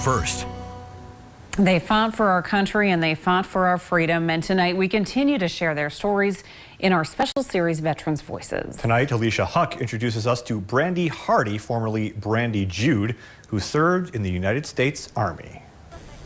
first. They fought for our country and they fought for our freedom. And tonight we continue to share their stories in our special series, Veterans Voices. Tonight, Alicia Huck introduces us to Brandi Hardy, formerly Brandi Jude, who served in the United States Army.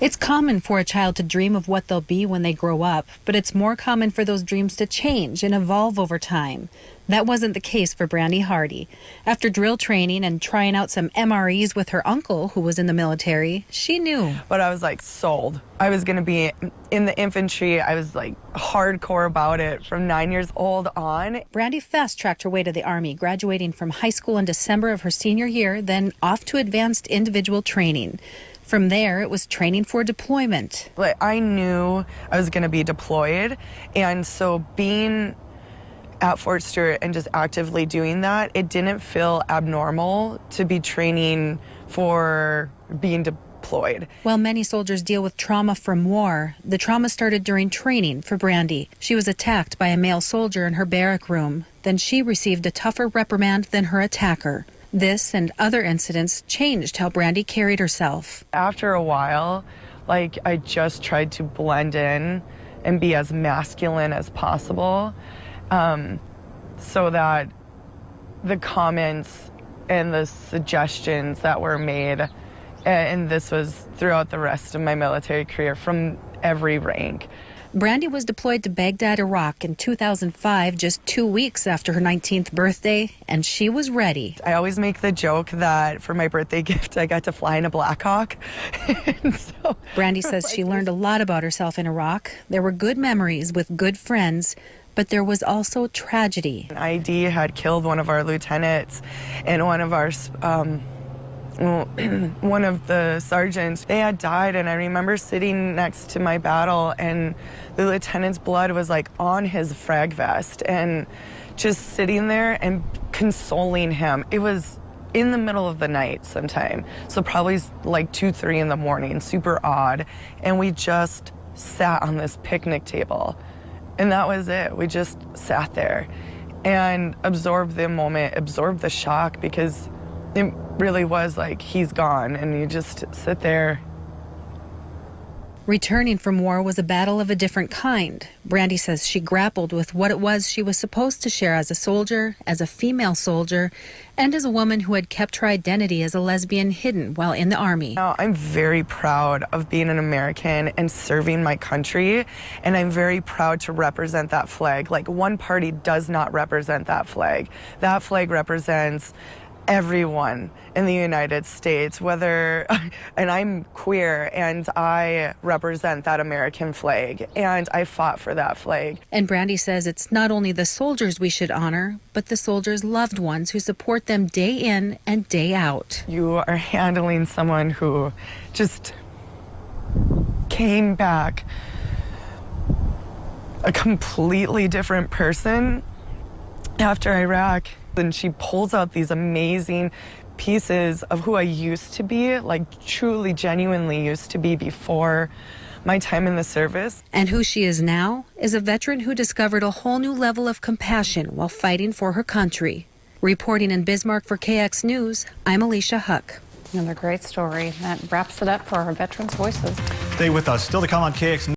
It's common for a child to dream of what they'll be when they grow up, but it's more common for those dreams to change and evolve over time. That wasn't the case for Brandi Hardy. After drill training and trying out some MREs with her uncle, who was in the military, she knew. But I was like sold. I was going to be in the infantry. I was like hardcore about it from 9 years old on. Brandi fast-tracked her way to the Army, graduating from high school in December of her senior year, then off to advanced individual training. From there, it was training for deployment. Like, I knew I was going to be deployed, and so being at Fort Stewart and just actively doing that, it didn't feel abnormal to be training for being deployed. While many soldiers deal with trauma from war, the trauma started during training for Brandi. She was attacked by a male soldier in her barrack room. Then she received a tougher reprimand than her attacker. This and other incidents changed how Brandi carried herself. After a while, like, I just tried to blend in and be as masculine as possible, so that the comments and the suggestions that were made, and this was throughout the rest of my military career from every rank. Brandi was deployed to Baghdad, Iraq in 2005, just 2 weeks after her 19th birthday, and she was ready. I always make the joke that for my birthday gift, I got to fly in a Black Hawk. Brandi says she learned a lot about herself in Iraq. There were good memories with good friends, but there was also tragedy. An ID had killed one of our lieutenants, and one of our one of the sergeants, they had died, and I remember sitting next to my battle, and the lieutenant's blood was like on his frag vest, and just sitting there and consoling him. It was in the middle of the night sometime, so probably like 2, 3 in the morning, super odd, and we just sat on this picnic table, and that was it. We just sat there and absorbed the moment, absorbed the shock, because it really was like he's gone, and you just sit there. Returning from war was a battle of a different kind. Brandi says she grappled with what it was she was supposed to share as a soldier, as a female soldier, and as a woman who had kept her identity as a lesbian hidden while in the Army. Now, I'm very proud of being an American and serving my country, and I'm very proud to represent that flag. Like, one party does not represent that flag. That flag represents everyone in the United States, whether, and I'm queer, and I represent that American flag, and I fought for that flag. And Brandi says it's not only the soldiers we should honor, but the soldiers' loved ones who support them day in and day out. You are handling someone who just came back a completely different person after Iraq. And she pulls out these amazing pieces of who I used to be, like truly, genuinely used to be before my time in the service. And who she is now is a veteran who discovered a whole new level of compassion while fighting for her country. Reporting in Bismarck for KX News, I'm Alicia Huck. Another great story. That wraps it up for our Veterans Voices. Stay with us. Still to come on KX News.